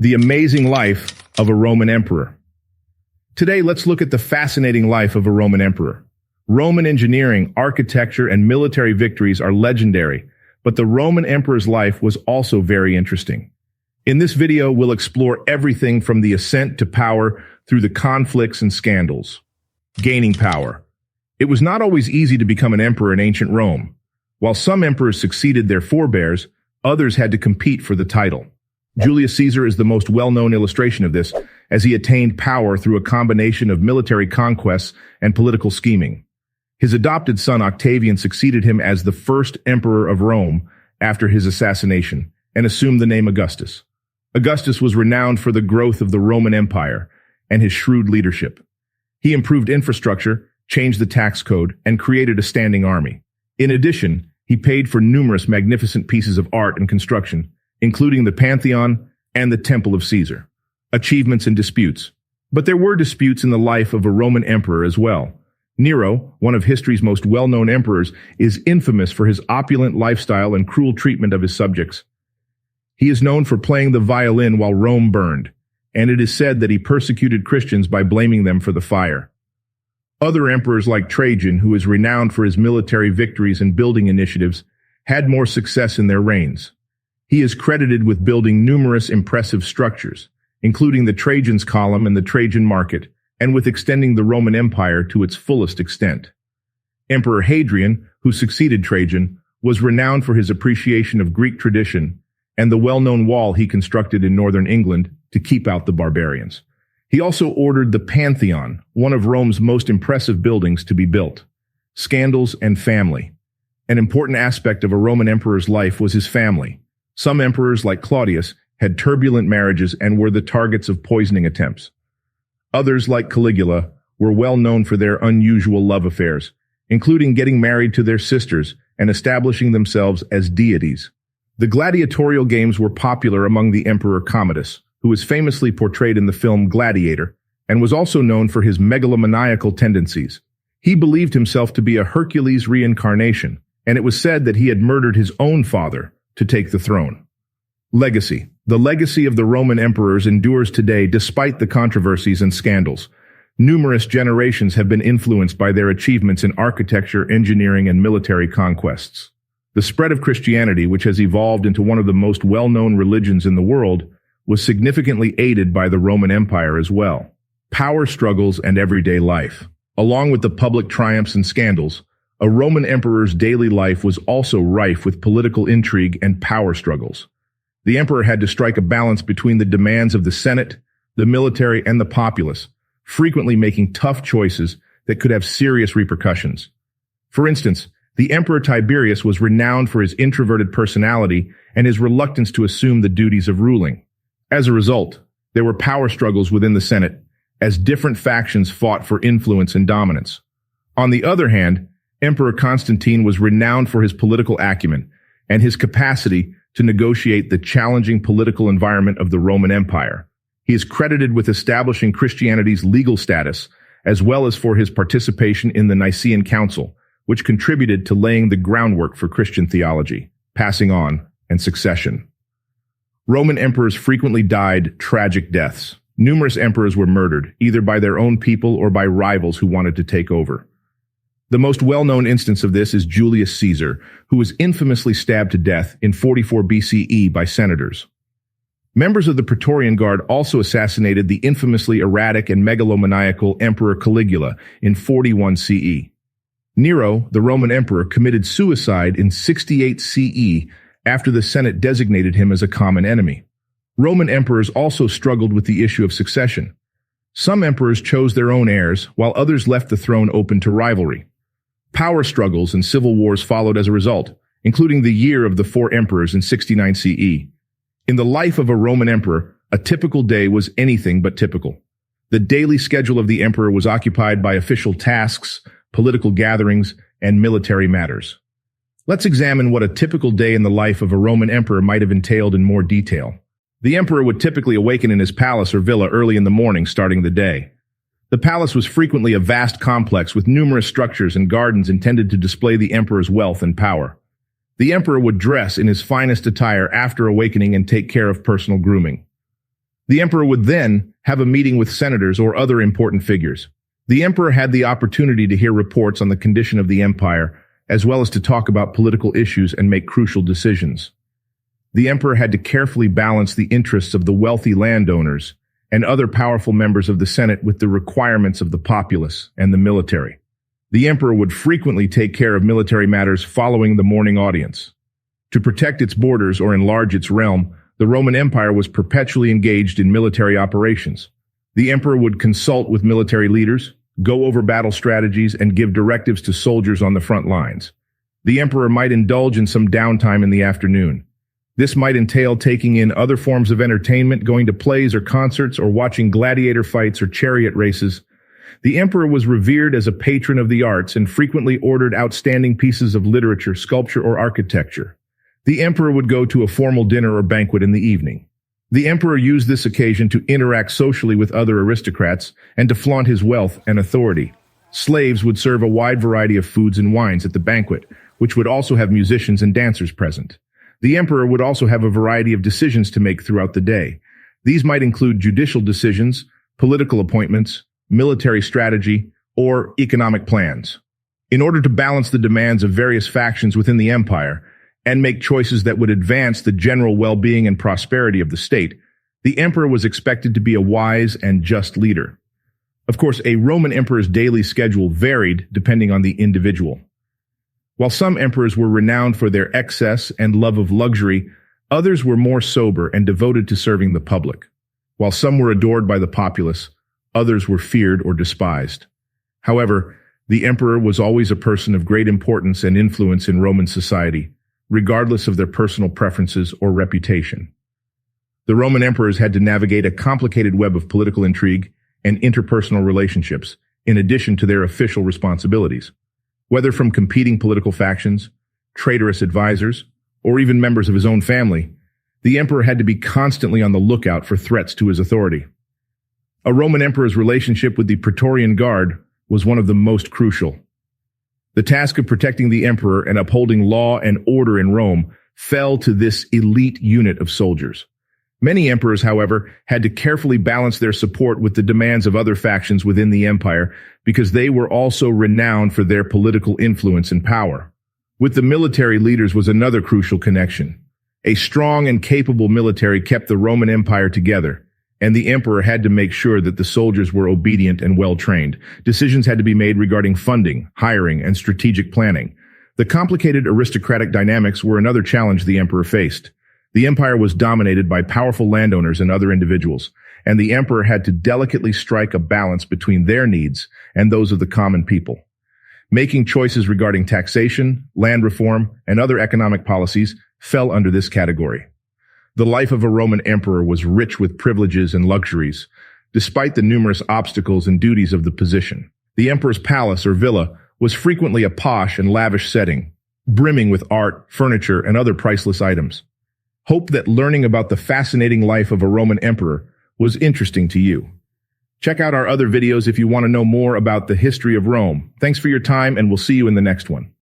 The amazing life of a Roman emperor. Today, let's look at the fascinating life of a Roman emperor. Roman engineering, architecture, and military victories are legendary, but the Roman emperor's life was also very interesting. In this video, we'll explore everything from the ascent to power through the conflicts and scandals. Gaining power. It was not always easy to become an emperor in ancient Rome. While some emperors succeeded their forebears, others had to compete for the title. Julius Caesar is the most well-known illustration of this, as he attained power through a combination of military conquests and political scheming. His adopted son Octavian succeeded him as the first emperor of Rome after his assassination, and assumed the name Augustus. Augustus was renowned for the growth of the Roman Empire and his shrewd leadership. He improved infrastructure, changed the tax code, and created a standing army. In addition, he paid for numerous magnificent pieces of art and construction, including the Pantheon and the Temple of Caesar. Achievements and disputes. But there were disputes in the life of a Roman emperor as well. Nero, one of history's most well-known emperors, is infamous for his opulent lifestyle and cruel treatment of his subjects. He is known for playing the violin while Rome burned, and it is said that he persecuted Christians by blaming them for the fire. Other emperors like Trajan, who is renowned for his military victories and building initiatives, had more success in their reigns. He is credited with building numerous impressive structures, including the Trajan's Column and the Trajan Market, and with extending the Roman Empire to its fullest extent. Emperor Hadrian, who succeeded Trajan, was renowned for his appreciation of Greek tradition and the well-known wall he constructed in northern England to keep out the barbarians. He also ordered the Pantheon, one of Rome's most impressive buildings, to be built. Scandals and family. An important aspect of a Roman emperor's life was his family. Some emperors, like Claudius, had turbulent marriages and were the targets of poisoning attempts. Others, like Caligula, were well known for their unusual love affairs, including getting married to their sisters and establishing themselves as deities. The gladiatorial games were popular among the Emperor Commodus, who was famously portrayed in the film Gladiator, and was also known for his megalomaniacal tendencies. He believed himself to be a Hercules reincarnation, and it was said that he had murdered his own father to take the throne. Legacy. The legacy of the Roman emperors endures today despite the controversies and scandals. Numerous generations have been influenced by their achievements in architecture, engineering, and military conquests. The spread of Christianity, which has evolved into one of the most well-known religions in the world, was significantly aided by the Roman Empire as well. Power struggles and everyday life. Along with the public triumphs and scandals, a Roman emperor's daily life was also rife with political intrigue and power struggles. The emperor had to strike a balance between the demands of the Senate, the military, and the populace, frequently making tough choices that could have serious repercussions. For instance, the Emperor Tiberius was renowned for his introverted personality and his reluctance to assume the duties of ruling. As a result, there were power struggles within the Senate, as different factions fought for influence and dominance. On the other hand, Emperor Constantine was renowned for his political acumen and his capacity to negotiate the challenging political environment of the Roman Empire. He is credited with establishing Christianity's legal status, as well as for his participation in the Nicene Council, which contributed to laying the groundwork for Christian theology, passing on, and succession. Roman emperors frequently died tragic deaths. Numerous emperors were murdered, either by their own people or by rivals who wanted to take over. The most well-known instance of this is Julius Caesar, who was infamously stabbed to death in 44 BCE by senators. Members of the Praetorian Guard also assassinated the infamously erratic and megalomaniacal Emperor Caligula in 41 CE. Nero, the Roman emperor, committed suicide in 68 CE after the Senate designated him as a common enemy. Roman emperors also struggled with the issue of succession. Some emperors chose their own heirs, while others left the throne open to rivalry. Power struggles and civil wars followed as a result, including the Year of the Four Emperors in 69 CE. In the life of a Roman emperor, a typical day was anything but typical. The daily schedule of the emperor was occupied by official tasks, political gatherings, and military matters. Let's examine what a typical day in the life of a Roman emperor might have entailed in more detail. The emperor would typically awaken in his palace or villa early in the morning, starting the day. The palace was frequently a vast complex with numerous structures and gardens intended to display the emperor's wealth and power. The emperor would dress in his finest attire after awakening and take care of personal grooming. The emperor would then have a meeting with senators or other important figures. The emperor had the opportunity to hear reports on the condition of the empire, as well as to talk about political issues and make crucial decisions. The emperor had to carefully balance the interests of the wealthy landowners and other powerful members of the Senate with the requirements of the populace and the military. The emperor would frequently take care of military matters following the morning audience. To protect its borders or enlarge its realm, the Roman Empire was perpetually engaged in military operations. The emperor would consult with military leaders, go over battle strategies, and give directives to soldiers on the front lines. The emperor might indulge in some downtime in the afternoon. This might entail taking in other forms of entertainment, going to plays or concerts, or watching gladiator fights or chariot races. The emperor was revered as a patron of the arts and frequently ordered outstanding pieces of literature, sculpture, or architecture. The emperor would go to a formal dinner or banquet in the evening. The emperor used this occasion to interact socially with other aristocrats and to flaunt his wealth and authority. Slaves would serve a wide variety of foods and wines at the banquet, which would also have musicians and dancers present. The emperor would also have a variety of decisions to make throughout the day. These might include judicial decisions, political appointments, military strategy, or economic plans. In order to balance the demands of various factions within the empire and make choices that would advance the general well-being and prosperity of the state, the emperor was expected to be a wise and just leader. Of course, a Roman emperor's daily schedule varied depending on the individual. While some emperors were renowned for their excess and love of luxury, others were more sober and devoted to serving the public. While some were adored by the populace, others were feared or despised. However, the emperor was always a person of great importance and influence in Roman society, regardless of their personal preferences or reputation. The Roman emperors had to navigate a complicated web of political intrigue and interpersonal relationships, in addition to their official responsibilities. Whether from competing political factions, traitorous advisors, or even members of his own family, the emperor had to be constantly on the lookout for threats to his authority. A Roman emperor's relationship with the Praetorian Guard was one of the most crucial. The task of protecting the emperor and upholding law and order in Rome fell to this elite unit of soldiers. Many emperors, however, had to carefully balance their support with the demands of other factions within the empire because they were also renowned for their political influence and power. With the military leaders was another crucial connection. A strong and capable military kept the Roman Empire together, and the emperor had to make sure that the soldiers were obedient and well-trained. Decisions had to be made regarding funding, hiring, and strategic planning. The complicated aristocratic dynamics were another challenge the emperor faced. The empire was dominated by powerful landowners and other individuals, and the emperor had to delicately strike a balance between their needs and those of the common people. Making choices regarding taxation, land reform, and other economic policies fell under this category. The life of a Roman emperor was rich with privileges and luxuries, despite the numerous obstacles and duties of the position. The emperor's palace or villa was frequently a posh and lavish setting, brimming with art, furniture, and other priceless items. Hope that learning about the fascinating life of a Roman emperor was interesting to you. Check out our other videos if you want to know more about the history of Rome. Thanks for your time, and we'll see you in the next one.